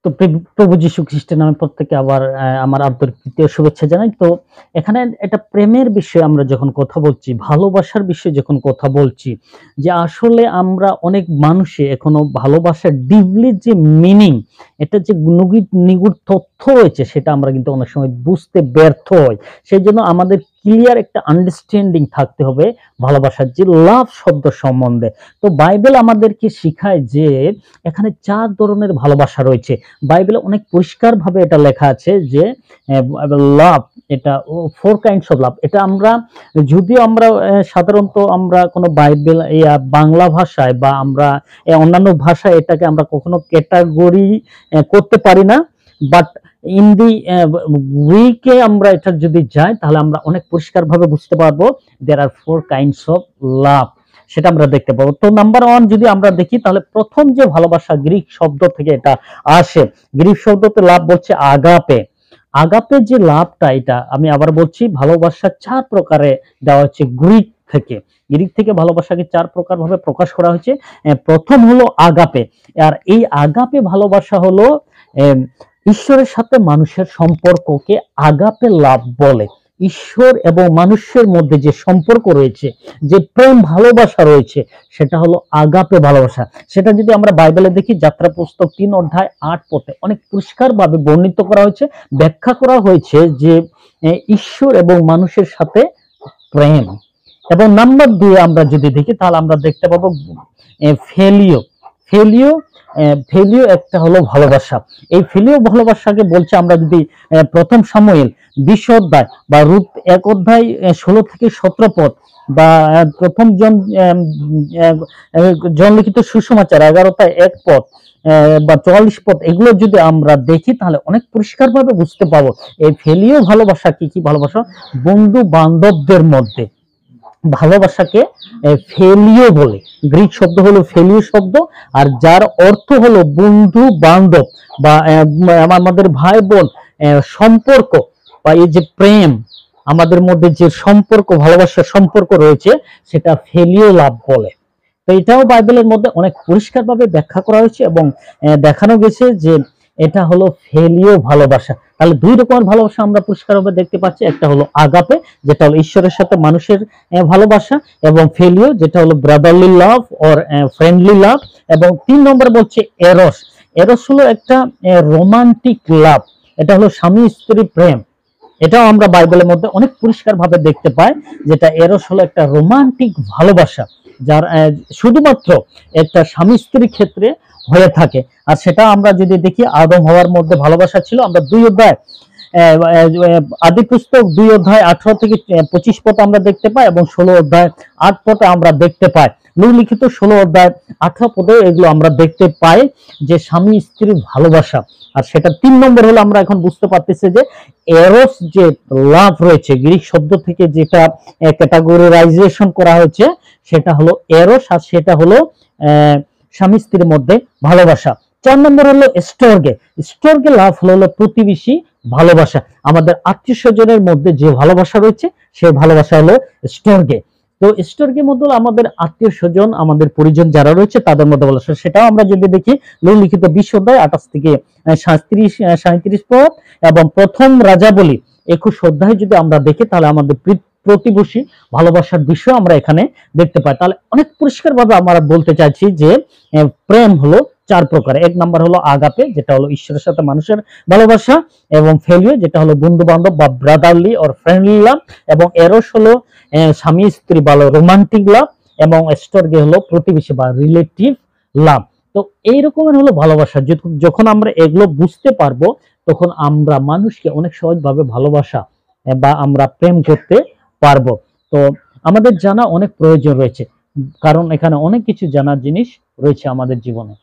তো প্রভু যীশু খ্রিস্টের নামে প্রত্যেকে আবার আমার আন্তরিক প্রীতি ও শুভেচ্ছা জানাই। তো এখানে এটা প্রেমের বিষয়ে আমরা যখন কথা বলছি, ভালোবাসার বিষয়ে যখন কথা বলছি, যে আসলে আমরা অনেক মানুষে এখনো ভালোবাসার ডিপলি যে মিনিং, এটা যে নিগুড় তথ্য রয়েছে, সেটা আমরা কিন্তু অনেক সময় বুঝতে ব্যর্থ হই। সেজন্য আমাদের ক্লিয়ার একটা আন্ডারস্ট্যান্ডিং থাকতে হবে ভালোবাসার যে লাভ শব্দ সম্বন্ধে। তো বাইবেল আমাদেরকে শিখায় যে এখানে ৪ ধরনের ভালোবাসা রয়েছে। বাইবেলে অনেক পরিষ্কারভাবে এটা লেখা আছে যে লাভ, এটা 4 কাইন্ডস অফ লাভ। এটা আমরা যদিও আমরা সাধারণত আমরা কোনো বাইবেল বাংলা ভাষায় বা আমরা অন্যান্য ভাষায় এটাকে আমরা কখনো ক্যাটাগরি করতে পারি না, বাট ইন দি উইকে আমরা এটা যদি যাই তাহলে আমরা অনেক পরিষ্কারভাবে বুঝতে পারবো দেয়ার আর 4 কাইন্ডস অফ লাভ, সেটা আমরা দেখতে পাবো। তো নাম্বার 1 যদি আমরা দেখি, তাহলে প্রথম যে ভালোবাসা গ্রিক শব্দ থেকে এটা আসে। গ্রিক শব্দতে লাভ বলছে আগাপে। আগাপে যে লাভটা, এটা আমি আবার বলছি, ভালোবাসা 4 প্রকারে দেওয়া হচ্ছে গ্রিক থেকে। গ্রিক থেকে ভালোবাসাকে 4 প্রকার ভাবে প্রকাশ করা হয়েছে। প্রথম হলো আগাপে। আর এই আগাপে ভালোবাসা হলো ঈশ্বরের সাথে মানুষের সম্পর্ককে আগাপে লাভ বলে। ঈশ্বর এবং মানুষের মধ্যে যে সম্পর্ক রয়েছে, যে প্রেম ভালোবাসা রয়েছে, সেটা হলো আগাপে ভালোবাসা। সেটা যদি আমরা বাইবেলে দেখি, যাত্রা পুস্তক 3 অধ্যায় 8 পদে অনেক পরিষ্কারভাবে বর্ণিত করা হয়েছে, ব্যাখ্যা করা হয়েছে যে ঈশ্বর এবং মানুষের সাথে প্রেম। এবং নাম্বার 2 আমরা যদি দেখি, তাহলে আমরা দেখতে পাবো ফেলিও। ফেলিও ফেলিও একটা হলো ভালোবাসা। এই ফেলিও ভালোবাসাকে বলছে, আমরা যদি প্রথম সামুয়েল 20 অধ্যায় বা রূপ 1 অধ্যায় 16 থেকে 17 পদ, বা প্রথম জন লিখিত সুসমাচার 11:1 পদ বা 44 পদ, এগুলো যদি আমরা দেখি তাহলে অনেক পরিষ্কারভাবে বুঝতে পাবো এই ফেলিও ভালোবাসা কি কি ভালোবাসা। বন্ধু বান্ধবদের মধ্যে ভালোবাসাকে ফেলিও বলে। গ্রিক শব্দ হলো ফেলিও শব্দ, আর যার অর্থ হলো বন্ধু বান্ধব বা আমাদের ভাই বোন সম্পর্ক, বা এই যে প্রেম, আমাদের মধ্যে যে সম্পর্ক, ভালোবাসার সম্পর্ক রয়েছে, সেটা ফেলিও লাভ বলে। তো এটাও বাইবেলের মধ্যে অনেক পরিষ্কারভাবে ব্যাখ্যা করা হয়েছে এবং দেখানো গেছে যে এটা হলো ফেলিও ভালোবাসা। তাহলে 2 রকমের ভালোবাসা আমরা পরিষ্কারভাবে দেখতে পাচ্ছি। একটা হলো আগাপে, যেটা হলো ঈশ্বরের সাথে মানুষের ভালোবাসা, এবং ফেলিও, যেটা হলো ব্রাদারলি লাভ অর ফ্রেন্ডলি লাভ। এবং 3 নম্বর বলছে এরস। এরস হলো একটা রোমান্টিক লাভ। এটা হলো স্বামী স্ত্রী প্রেম। এটাও আমরা বাইবেলের মধ্যে অনেক পরিষ্কারভাবে দেখতে পাই, যেটা এরস হলো একটা রোমান্টিক ভালোবাসা, যার শুধুমাত্র একটা স্বামী স্ত্রীর ক্ষেত্রে হয়ে থাকে। আর সেটা আমরা যদি দেখি, আদম হওয়ার মধ্যে ভালোবাসা ছিল, আমরা 2 অধ্যায় আদি পুস্তক 2 অধ্যায় 18 থেকে 25 পদ আমরা দেখতে পাই, এবং 16 অধ্যায় 8 পদে আমরা দেখতে পাই। লূক লিখিত 16 অধ্যায় 18 পদে এগুলো আমরা দেখতে পাই যে স্বামী স্ত্রীর ভালোবাসা। আর সেটা 3 নম্বর হলো, আমরা এখন বুঝতে পারতেছি যে এরস যে লাভ রয়েছে, গ্রিক শব্দ থেকে যেটা ক্যাটাগরাইজেশন করা হয়েছে, সেটা হলো এরস, আর সেটা হলো স্বামী স্ত্রীর মধ্যে ভালোবাসা। 4 নম্বর হলো স্টর্গে। স্টর্গে লাভ হলো প্রতিবেশী ভালোবাসা। আমাদের আত্মীয় স্বজনের মধ্যে যে ভালোবাসা রয়েছে, সেই ভালোবাসা হলো স্টর্গে। তো স্টর্গের মধ্যে আমাদের আত্মীয় স্বজন, আমাদের পরিজন যারা রয়েছে, তাদের মধ্যে ভালোবাসা। সেটাও আমরা যদি দেখি, লূক লিখিত 20 অধ্যায় 28 থেকে 37 পদ, এবং প্রথম রাজাবলী 21 অধ্যায় যদি আমরা দেখি, তাহলে আমাদের প্রতিবেশী ভালোবাসার বিষয় আমরা এখানে দেখতে পাই। তাহলে অনেক পরিষ্কারভাবে আমরা বলতে চাইছি যে প্রেম হলো 4 প্রকার। 1 নাম্বার হলো আগাপে, যেটা হলো ঈশ্বরের সাথে মানুষের ভালোবাসা, এবং ফেলিও, যেটা হলো বন্ধু বান্ধব বা ব্রাদারলি অর ফ্রেন্ডলি লাভ, এবং এরস হলো স্বামী স্ত্রী বা রোমান্টিক লাভ, এবং স্টর্গে হলো প্রতিবেশী বা রিলেটিভ লাভ। তো এই রকমের হলো ভালোবাসা। যখন আমরা এগুলো বুঝতে পারবো, তখন আমরা মানুষকে অনেক সহজভাবে ভালোবাসা বা আমরা প্রেম করতে পারবো। তো আমাদের জানা অনেক প্রয়োজন রয়েছে, কারণ এখানে অনেক কিছু জানার জিনিস রয়েছে আমাদের জীবনে।